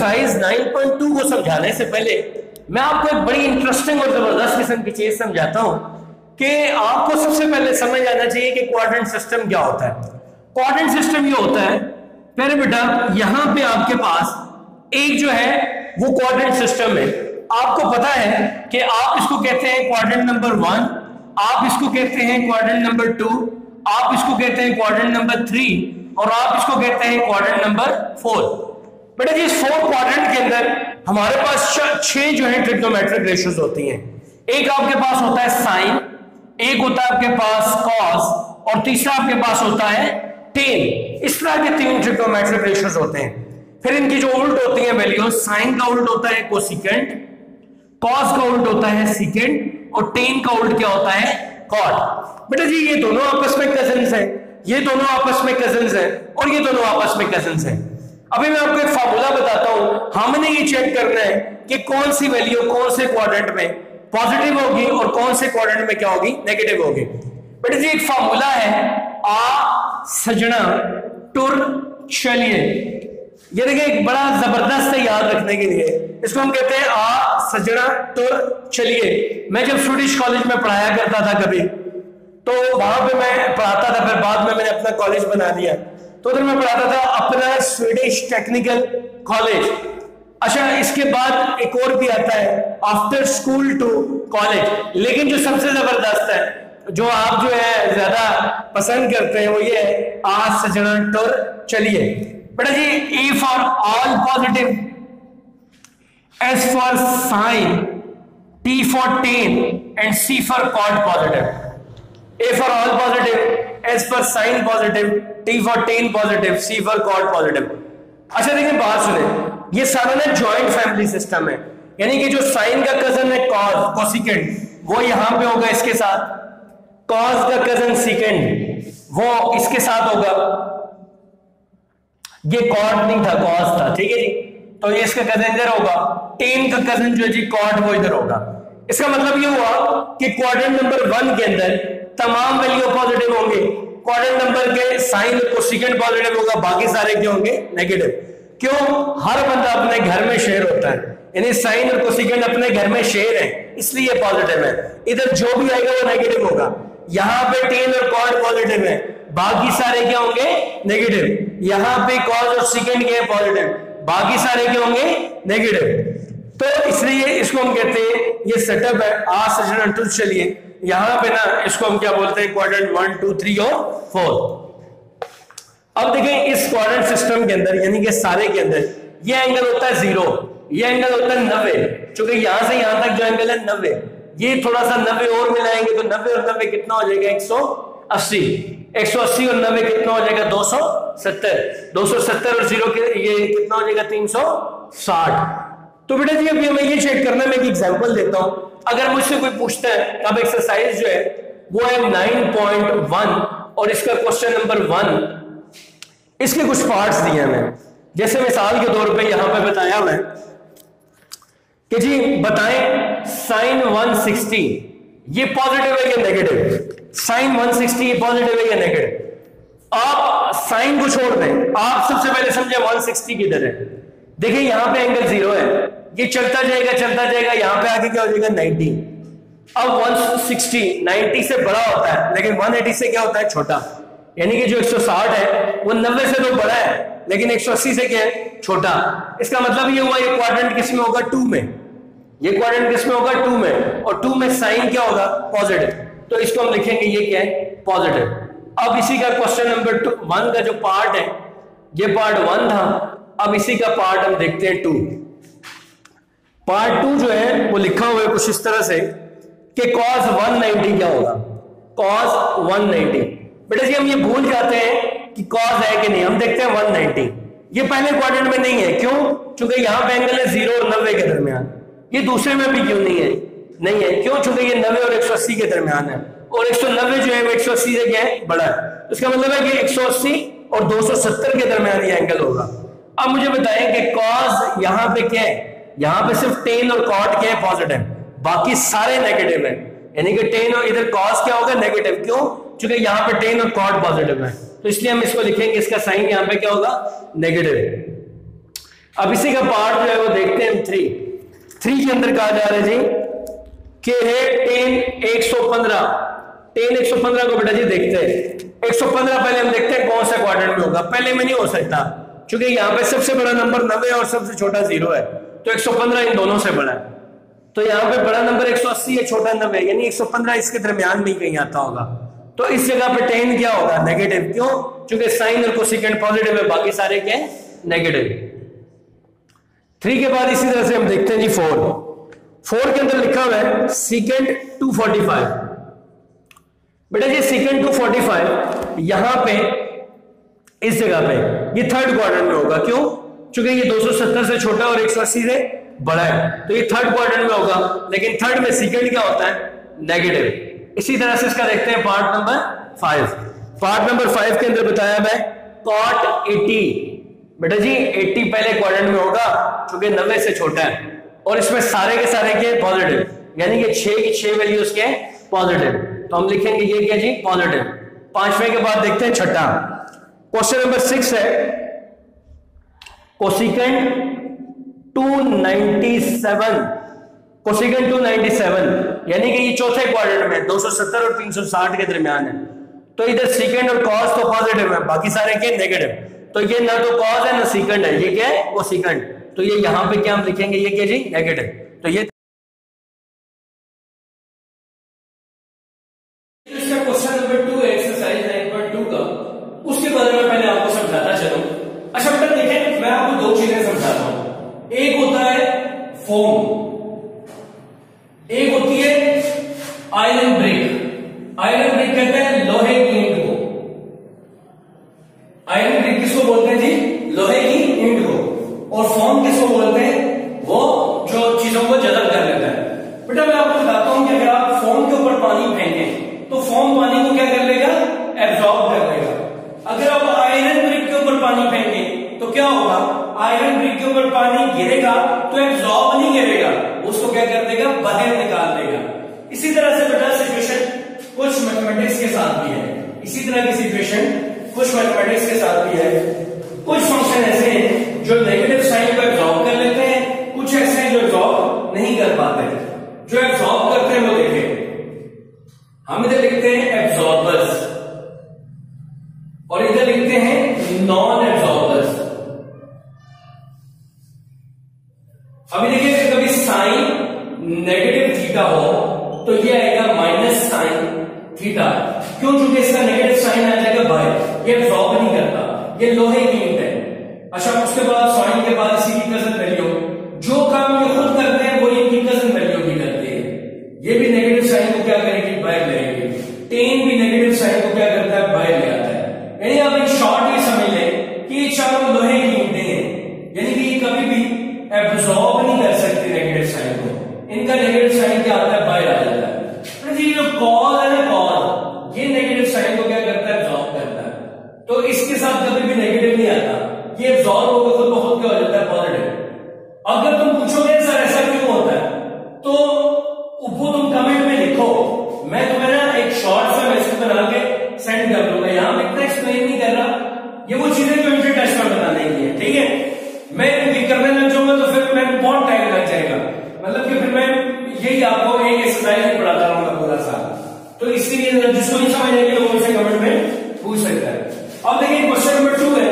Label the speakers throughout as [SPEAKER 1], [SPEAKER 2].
[SPEAKER 1] Exercise 9.2 को समझाने से पहले मैं आपको एक बड़ी इंटरेस्टिंग और जबरदस्त किस्म की चीज समझाता हूं कि आपको सबसे पहले समझ आना चाहिए कि क्वाड्रेंट सिस्टम क्या होता है। क्वाड्रेंट सिस्टम ये होता है, पहले बेटा यहां पे आपके पास एक जो है वो क्वाड्रेंट सिस्टम है। आपको पता है कि आप इसको कहते हैं क्वाड्रेंट नंबर 1, आप इसको कहते हैं क्वाड्रेंट नंबर 2, आप इसको कहते हैं क्वाड्रेंट नंबर 3 और आप इसको कहते हैं क्वाड्रेंट नंबर 4। बेटा जी इस 4 क्वाड्रेंट के अंदर हमारे पास 6 जो है ट्रिग्नोमेट्रिक रेशियोज होती हैं। एक आपके पास होता है साइन, एक होता है आपके पास कॉस और तीसरा आपके पास होता है टेन। इस तरह के 3 ट्रिग्नोमेट्रिक रेशियोज होते हैं। फिर इनकी जो उल्ट होती है वैल्यूज, साइन का उल्ट होता है कोसिकेंट, कॉस का उल्ट होता है सीकेंट और टेन का उल्ट क्या होता है कॉट। बेटा जी ये दोनों आपस में कजिन्स हैं, ये दोनों आपस में कजिन्स हैं और ये दोनों आपस में कजिन्स हैं। अभी मैं आपको एक फार्मूला बताता हूं। हमने ये चेक करना है कि कौन सी वैल्यू कौन से क्वाड्रेंट में पॉजिटिव होगी और कौन से क्वाड्रेंट में क्या होगी, नेगेटिव होगी। बेटा जी एक फार्मूला है आ सजना टुर चलिए। ये देखिए एक बड़ा जबरदस्त है याद रखने के लिए। इसको हम कहते हैं आ सजना टुर चलिए। मैं जब स्वीडिश कॉलेज में पढ़ाया करता था कभी, तो वहां पे मैं पढ़ाता था, फिर बाद में मैंने अपना कॉलेज बना लिया, तो उधर मैं पढ़ाता था अपना स्वीडिश टेक्निकल कॉलेज। अच्छा इसके बाद एक और भी आता है आफ्टर स्कूल टू कॉलेज। लेकिन जो सबसे जबरदस्त है, जो आप जो है ज्यादा पसंद करते हैं, वो ये है आ सजना टुर चलिए। बेटा जी A for all positive, S for sine, T for tan and C for cot positive. A for all positive, S for sin positive, T for tan positive, C for cot positive। अच्छा देखिए बात सुने, ये सारा ना joint family system है, यानी कि जो साइन का कजन है कॉस कोसिकेंट वो यहां पे होगा इसके साथ, कॉस का कजन सीकेंट वो इसके साथ होगा। ये कॉट नहीं था कॉस था, ठीक है जी, तो ये इसका कजन इधर होगा। टेन का कजन जो है जी कॉट वो इधर होगा। इसका मतलब ये हुआ कि क्वाड्रेंट नंबर 1 के अंदर तमाम वैल्यू पॉजिटिव होंगे, क्वाड्रेंट नंबर के साइन और कोसिकेंट पॉजिटिव होगा, बाकी सारे क्या होंगे नेगेटिव। क्यों? हर बंदा अपने घर में शेयर होता है, यानी साइन और कोसिकेंट अपने घर में शेयर है, इसलिए पॉजिटिव है। इधर जो भी आएगा वो नेगेटिव होगा। यहां पे टेन और कॉट पॉजिटिव है, बाकी सारे क्या होंगे नेगेटिव। यहां पे कॉस और सीकेंट क्या है पॉजिटिव, बाकी सारे क्या होंगे नेगेटिव। तो इसलिए इसको हम कहते हैं ये सेटअप है आ सजना टुर चलिए। यहां पे ना इसको हम क्या बोलते हैं क्वाड्रेंट 1 2 3 और 4। अब देखें इस क्वाड्रेंट सिस्टम के अंदर यानी कि सारे के अंदर ये एंगल होता है 0, ये एंगल होता है 90। चूंकि यहां से यहां तक जो एंगल है 90, ये थोड़ा सा 90 और मिलाएंगे तो 90 और 90 कितना हो जाएगा 180। 180 और 90 कितना हो जाएगा 270। 270 और 0 के ये कितना हो जाएगा 360। तो बेटा जी अभी हमें ये चेक करना है, मैं एक एग्जांपल देता हूं। अगर मुझसे कोई पूछता है, अब एक्सरसाइज जो है वो है 9.1 और इसका क्वेश्चन नंबर 1, इसके कुछ पार्ट्स दिए हैं। मैं जैसे मिसाल के तौर पे यहां पे बताया मैं कि जी बताएं साइन 160 ये पॉजिटिव है या नेगेटिव। साइन 160 ये पॉजिटिव है या नेगेटिव। आप साइन को छोड़ दें, आप सबसे पहले समझे 160 किधर है। देखिए यहां पे एंगल 0 है, ये चलता जाएगा, यहां पे आके क्या हो जाएगा 90। अब 160 90 से बड़ा होता है, लेकिन 180 से क्या होता है छोटा। यानी कि जो 160 है वो 90 से तो बड़ा है, लेकिन 180 से क्या है छोटा। इसका मतलब ये हुआ ये क्वाड्रेंट किस में होगा 2 में, ये क्वाड्रेंट किस में होगा 2 में, और 2 में साइन क्या होगा पॉजिटिव, तो इसको हम लिखेंगे ये क्या है पॉजिटिव। अब इसी का क्वेश्चन नंबर 1 का जो पार्ट है ये पार्ट 1 था। अब इसी का पार्ट हम देखते हैं 2। पार्ट 2 जो है वो लिखा हुआ है कुछ इस तरह से कि cos 190 क्या होगा, cos 190। बेटा जी हम ये भूल जाते हैं कि cos है कि नहीं, हम देखते हैं 190। ये पहले क्वाड्रेंट में नहीं है, क्यों? क्योंकि यहां पे एंगल है 0 और 90 के दरमियान। ये दूसरे में भी क्यों नहीं है, क्यों? क्योंकि ये 90 और 180 के दरमियान है, और 190 जो है वो 180 से क्या है बड़ा है। इसका मतलब है कि 180 और 270 के दरमियान ये एंगल होगा। अब मुझे बताएं कि cos यहां पे क्या है, यहां पे सिर्फ टेन और कॉट क्या है पॉजिटिव, बाकी सारे नेगेटिव है। यानी कि टेन और इधर cos क्या होगा नेगेटिव, क्यों? क्योंकि यहां पे टेन और कॉट पॉजिटिव है, तो इसलिए हम इसको लिखेंगे इसका साइन यहां पे क्या होगा नेगेटिव। अब इसी का पार्ट जो है वो देखते हैं हम 3 के अंदर कहा जा रहा है जी कि है tan 115। tan 115 को बेटा जी देखते हैं। 115 पहले हम देखते हैं कौन सा क्वाड्रेंट में होगा। पहले में नहीं हो सकता क्योंकि यहाँ पे सबसे बड़ा नंबर 90 और सबसे छोटा 0 है, तो 115 इन दोनों से बड़ा है। तो यहाँ पे बड़ा नंबर 180 है, छोटा 90 है, यानी 115 इसके दरमियान में कहीं आता होगा। तो इस जगह पे tan क्या होगा? नेगेटिव। क्यों? क्योंकि साइन और कोसेकेंट पॉजिटिव है, बाकी सारे क्या है? नेगेटिव। 3 के बाद इसी तरह से हम देखते हैं जी 4 के अंदर लिखा हुआ है सेकेंड 245। बेटा जी सेकेंड 245 यहां पे इस जगह पे ये थर्ड क्वाड्रेंट में होगा। क्यों? क्योंकि ये 270 से छोटा और 180 से बड़ा है, तो ये थर्ड क्वाड्रेंट में होगा। लेकिन थर्ड में सेकेंड क्या होता है? नेगेटिव। इसी तरह से इसका देखते हैं पार्ट नंबर 5। पार्ट नंबर 5 के अंदर बताया मैं cot 80। बेटा जी 80 पहले क्वाड्रेंट में होगा क्योंकि 90 से छोटा है, और इसमें सारे के सारे के पॉजिटिव, यानी कि 6 की 6 वैल्यूज के पॉजिटिव, तो हम लिखेंगे ये क्या जी? पॉजिटिव। 5वें के बाद देखते हैं छठा क्वेश्चन नंबर 6 है कोसेकेंट 297। कोसेकेंट 297 यानी कि ये चौथे क्वाड्रेंट में 270 और 360 के दरमियान है। तो इधर सेकेंड और कॉस तो पॉजिटिव है, बाकी सारे के नेगेटिव। तो ये ना तो कॉस है ना सेकेंड है, ये क्या है? वो सेकेंड। तो ये यहां पे क्या हम लिखेंगे? ये क्या जी? नेगेटिव। तो ये इसका क्वेश्चन नंबर 2 एक्सरसाइज 9.2 का, उसके बारे में पहले आपको समझाता चलूं। अच्छा बेटा देखें, मैं आपको दो चीजें समझाता हूं। एक होता है फोम, एक होती है आयरन ब्रिक। आयरन ब्रिक कहते हैं लोहे की ईंट को। आयरन ब्रिक किसको बोलते हैं जी? लोहे की ईंट को। और फोम किसको बोलते हैं? वो जो चीजों को जलद कर लेता है। बेटा मैं आपको बताता हूं कि अगर आप फोम के ऊपर पानी फेंकें तो फोम पानी को क्या कर लेगा? एब्जॉर्ब कर लेगा। अगर आप आयरन ब्रिक के ऊपर पानी फेंकें तो क्या होगा? आयरन ब्रिक के ऊपर पानी गिरेगा तो एब्जॉर्ब नहीं करेगा, उसको क्या कर देगा? बाहर निकाल देगा। इसी तरह से बेटा सिचुएशन कुछ मैथमेटिक्स के साथ भी है। इसी तरह की सिचुएशन कुछ मैथमेटिक्स के साथ भी है। कुछ फंक्शन ऐसे हैं जो नेगेटिव साइन को एब्जॉर्ब कर लेते हैं, कुछ ऐसे हैं जो एब्जॉर्ब नहीं कर पाते। जो एब्जॉर्ब करते हैं वो देखें, हम इधर लिखते हैं एब्जॉर्बर्स और इधर लिखते हैं नॉन एब्जॉर्बर्स। अभी देखिए कभी साइन नेगेटिव थीटा हो तो ये आएगा माइनस साइन थीटा। क्यों? क्योंकि इसका नेगेटिव साइन आ जाएगा बाहर, ये एब्जॉर्ब नहीं करता, ये लोहे की ईंट है। अच्छा उसके बाद साइन के बाद इसी की कजन वैल्यू, जो काम ये खुद करते हैं वो इनकी कजन वैल्यू भी करते हैं। ये भी नेगेटिव साइन को क्या करेगी? बाहर ले आएगी। tan भी नेगेटिव साइन को क्या करता है? बाहर ले आता है। यानी आप एक शॉर्ट ये समझ लें कि ये चारों लोहे की ईंटें हैं, यानी कि ये कभी भी एब्जॉर्ब नहीं कर सकते नेगेटिव साइन को। इनका नेगेटिव साइन क्या आता है? बाहर आ जाता है। जी जो कॉल है ना, कॉल, ये नेगेटिव साइन को क्या करता है? एब्जॉर्ब करता है। तो इसके साथ कभी भी नेगेटिव नहीं आता, ये एब्जॉर्ब होकर खुद ब खुद क्या हो जाता है? पॉजिटिव। अगर तुम पूछोगे सर ऐसा क्यों होता है, तो ऊपर तुम कमेंट में लिखो, मैं तुम्हें ना एक शॉर्ट सा मैसेज बना के सेंड कर दूंगा। यहां पे इतना एक्सप्लेन नहीं कर रहा, ये वो चीजें जो मुझे टेस्ट में बताने की है, ठीक है? मैं ये करने लग जाऊंगा तो फिर मैं बहुत टाइम लग जाएगा, मतलब कि फिर मैं यही आपको एक एक्सरसाइज पढ़ाता रहूंगा पूरा साल। तो इसीलिए जिसको नहीं समझ आएगी वो मुझसे कमेंट में पूछ सकता है। अब देखिए क्वेश्चन नंबर 2 है।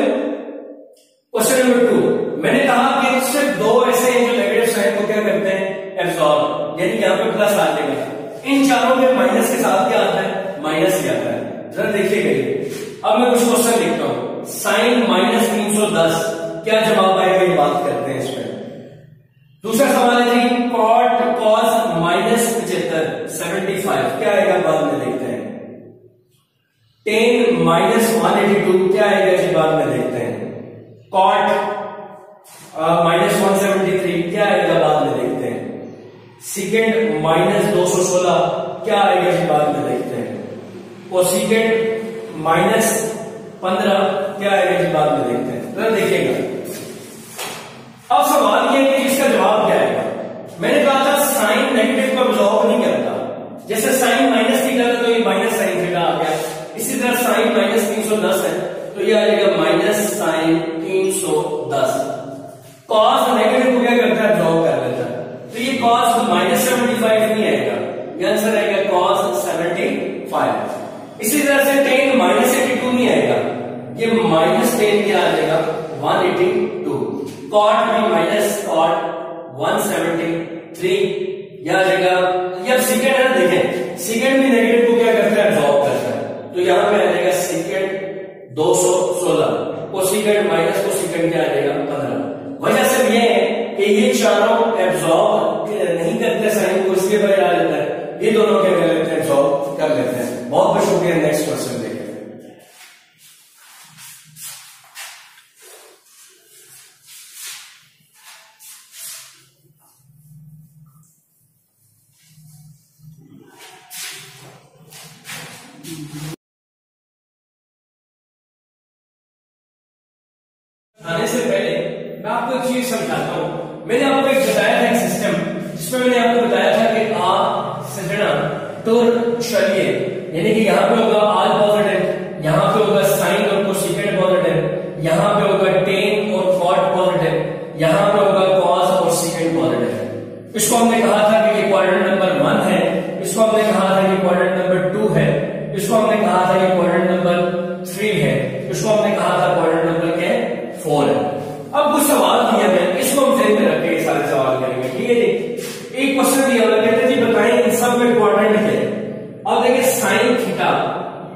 [SPEAKER 1] क्वेश्चन नंबर 2 मैंने कहा कि सिर्फ दो ऐसे हैं जो नेगेटिव साइन को क्या करते हैं? एब्जॉर्ब, यानी यहाँ पे प्लस आ जाएगा। इन चारों में माइनस के साथ क्या आता है? माइनस ही आता है। जरा देखिएगा, अब मैं कुछ क्वेश्चन लिखता हूं। साइन माइनस 310 क्या जवाब आएगा? ये बात करते हैं इसमें। दूसरा सवाल है जी कॉट कॉस माइनस 75 क्या आएगा? बाद में देखते हैं। tan माइनस 182 क्या आएगा जी? बाद में देखते हैं। कॉट माइनस 173 क्या आएगा? बाद में देखते हैं। सेकेंड माइनस 216 क्या आएगा जी? बाद में देखते हैं। और सेकेंड माइनस 15 क्या आएगा जी? बाद में देखते हैं। तो देखिएगा, अब सवाल ये है कि इसका जवाब क्या आएगा? मैंने कहा था साइन नेगेटिव को एब्जॉर्ब नहीं करता। जैसे साइन माइनस थीटा था तो ये माइनस साइन थीटा आ गया। इसी तरह साइन माइनस 310 है तो ये आ जाएगा माइनस साइन 310। कॉस नेगेटिव को क्या करता है, ड्रॉ कर लेता है। तो ये कॉस -75 नहीं आएगा, ये आंसर आएगा कॉस 75। इसी तरह से टेन -82 नहीं आएगा, ये -10 क्या आ जाएगा 182। कॉट भी माइनस कॉट 173 यह आ जाएगा। ये सेकंड है ना, देखें सेकंड भी नेगेटिव को क्या करता है, ड्रॉप करता है। तो यहां पे आ जाएगा सेकंड 216, कोसेकंड माइनस कोसेकंड क्या आ जाएगा 15। वजह सिर्फ ये है कि ये चारों एब्जॉर्ब नहीं करते साइन को, इसलिए बाहर आ जाता है। ये दोनों क्या कर लेते हैं, एब्जॉर्ब कर लेते हैं। बहुत बहुत शुक्रिया। नेक्स्ट क्वेश्चन देखिए। आने से पहले मैं आपको एक चीज समझाता हूं। मैंने आपको एक बताया था एक सिस्टम, जिसमें मैंने आपको बताया था कि आ सजना टुर चलिए, यानी कि यहाँ पे होगा आल पॉजिटिव, यहाँ पे होगा साइन और कोसेकेंड पॉजिटिव, यहाँ पे होगा टेन और कॉट पॉजिटिव, यहाँ पे होगा कॉस और सेकेंड पॉजिटिव। इसको हमने कहा था कि ये क्वाड्रेंट नंबर 1 है, इसको हमने कहा था कि क्वाड्रेंट नंबर 2 है, इसको हमने कहा था कि क्वाड्रेंट नंबर 3 है, इसको हमने कहा था क्वाड्रेंट नंबर क्या 4 है। अब कुछ सवाल दिया है, इसको हम ध्यान में रख के सारे सवाल करेंगे, ठीक है जी। एक क्वेश्चन दिया हुआ, कहते हैं जी बताएं इन सब में क्वाड्रेंट क्या है। अब देखिए sine theta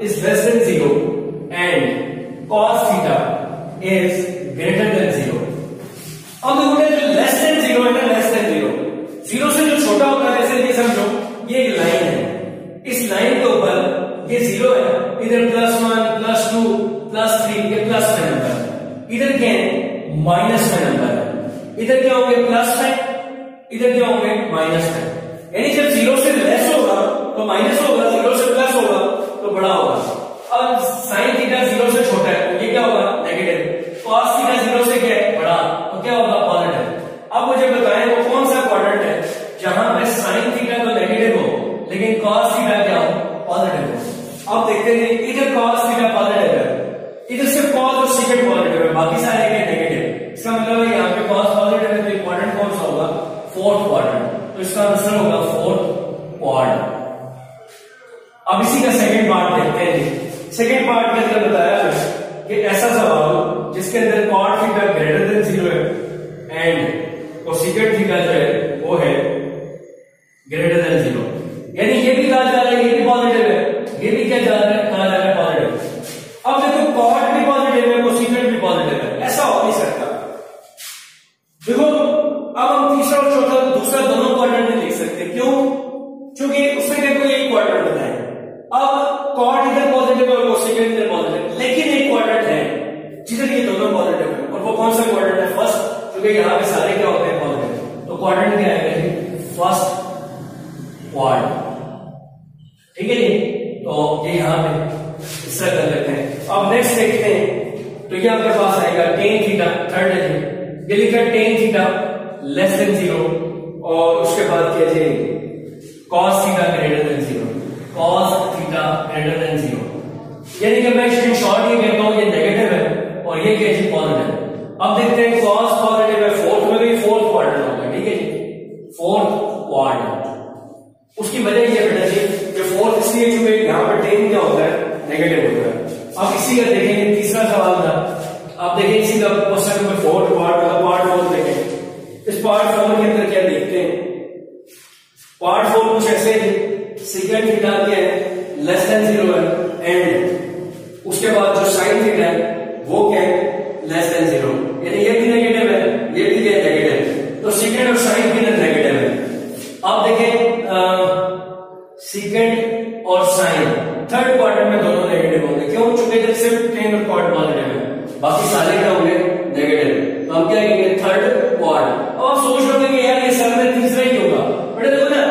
[SPEAKER 1] is less than 0 and cos theta is greater than 0। अब देखो जो लेस देन 0 है ना, लेस देन 0 से जो छोटा होता है, जैसे ये समझो ये एक लाइन है, इस लाइन के ऊपर ये 0 है, इधर +1 +2 +3 ये प्लस में नंबर, इधर क्या है माइनस में नंबर है, इधर क्या होंगे प्लस में, इधर क्या होंगे माइनस में। यानी जब 0 से लेस होगा तो माइनस होगा, 0 से प्लस होगा तो बड़ा होगा। अब साइन थीटा 0 से छोटा है तो ये क्या होगा नेगेटिव, कॉस थीटा 0 से क्या है बड़ा तो क्या होगा पॉजिटिव। अब मुझे बताएं वो कौन सा क्वाड्रेंट है जहां पे साइन थीटा तो नेगेटिव हो लेकिन कॉस थीटा क्या हो पॉजिटिव हो। अब देखते हैं इधर कॉस थीटा पॉजिटिव है, इधर सिर्फ कॉस और सेकंड पॉजिटिव है, बाकी सारे क्या नेगेटिव। इसका मतलब है यहाँ पे कॉस पॉजिटिव है तो क्वाड्रेंट कौन सा होगा फोर्थ क्वाड्रेंट, तो इसका आंसर होगा फोर्थ क्वाड्रेंट। अब इसी का सेकंड पार्ट देखते हैं। सेकंड पार्ट के अंदर बताया है कि ऐसा सवाल जिसके अंदर कॉट थीटा ग्रेटर देन 0 है एंड कोसेकेंट थीटा जो है वो है ग्रेटर देन 0, यानी ये भी कहा जा रहा है ये भी पॉजिटिव है, ये भी क्या कहा जा रहा है पॉजिटिव। अब देखो कॉट भी पॉजिटिव है, कोसेकेंट भी पॉजिटिव है, ऐसा हो नहीं सकता। देखो अब हम तीसरा और चौथा दूसरा दोनों क्वाड्रेंट में लिख सकते हैं, क्यों? क्योंकि उसमें क्या कोई एक क्वाड्रेंट बताए। अब कॉट इधर पॉजिटिव है और कोसेकेंट इधर पॉजिटिव, लेकिन एक क्वाड्रेंट है जिधर ये दोनों पॉजिटिव है, और वो कौन सा क्वाड्रेंट है फर्स्ट, क्योंकि यहाँ पे सारे क्या होते हैं पॉजिटिव, तो क्वाड्रेंट क्या है फर्स्ट क्वाड्रेंट, ठीक है जी। तो ये यहाँ पे इस तरह कर लेते हैं। अब नेक्स्ट देखते हैं, तो ये आपके पास आएगा टेन थीटा, थर्ड है ये लिखा टेन थीटा लेस देन 0 और उसके बाद क्या जी cos theta greater than 0, cos theta greater than 0, यानी कि मैं इसको शॉर्ट ये कहता हूं ये नेगेटिव है और ये क्या जी पॉजिटिव। अब देखते हैं कॉस पॉजिटिव है फोर्थ में, भी फोर्थ क्वाड्रेंट होगा, ठीक है जी फोर्थ क्वाड्रेंट। उसकी वजह ये बेटा जी कि फोर्थ इसलिए क्योंकि यहाँ पे टेन क्या होता है नेगेटिव होता है। अब इसी का देखेंगे तीसरा सवाल था, आप देखें इसी का क्वेश्चन नंबर 4 पार्ट 4 देखें। इस पार्ट 4 के अंदर क्या देखते हैं, पार्ट 4 कुछ ऐसे है सेकंड थीटा क्या है लेस देन 0 है एंड उसके बाद जो साइन थीटा है वो क्या है लेस देन 0, यानी ये भी नेगेटिव है ये भी क्या नेगेटिव, तो सेकंड और साइन भी नेगेटिव है। अब देखें सेकंड और साइन थर्ड क्वाड्रेंट में दोनों नेगेटिव होंगे, क्यों? चूंकि जब सिर्फ टेन और कॉट पॉजिटिव है बाकी सारे क्या होंगे नेगेटिव, तो हम क्या कहेंगे थर्ड क्वाड्रेंट। अब आप सोच रहे कि यार ये सब में तीसरा ही होगा, बट देखो ना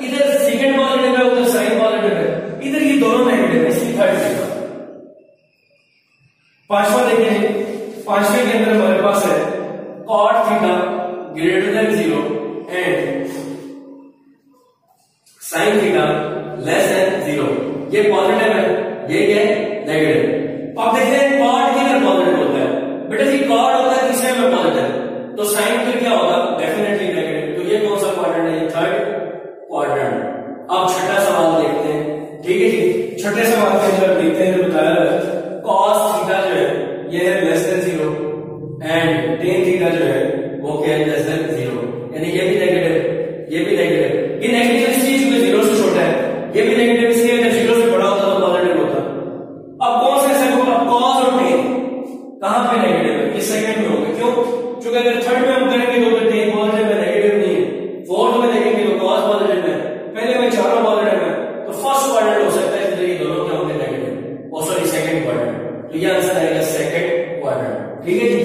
[SPEAKER 1] इधर सेकंड पॉजिटिव है उधर साइन पॉजिटिव है, इधर ये दोनों नेगेटिव है इसलिए थर्ड है। पांचवा देखिए, पांचवे के अंदर हमारे पास है cot theta greater than 0 and sine theta less than 0, ये पॉजिटिव है ये क्या है नेगेटिव। अब देखते हैं कॉट किधर पॉजिटिव होता है, बेटा जी कॉट होता है तीसरे में पॉजिटिव, तो साइन
[SPEAKER 2] ये है less than 0 and tan theta जो है वो क्या है लेस देन 0, यानी ये भी नेगेटिव, ये भी नेगेटिव। ये नेगेटिव इसलिए क्योंकि 0 से छोटा है, ये भी नेगेटिव इसलिए अगर 0 से बड़ा होता तो पॉजिटिव होता। अब कौन सा ऐसा होगा, cos और tan कहां पे नेगेटिव है, ये सेकंड में होगा, क्यों? क्योंकि अगर थर्ड में हम करेंगे तो tan पॉजिटिव है, नेगेटिव नहीं है, फोर्थ में देखेंगे तो cos पॉजिटिव है, पहले में चारों पॉजिटिव है, तो फर्स्ट क्वाड्रेंट हो सकता है कि ये दोनों क्या होंगे नेगेटिव, और सॉरी सेकंड क्वाड्रेंट, तो ये आंसर आएगा सेकंड क्वाड्रेंट। ठीक है जी।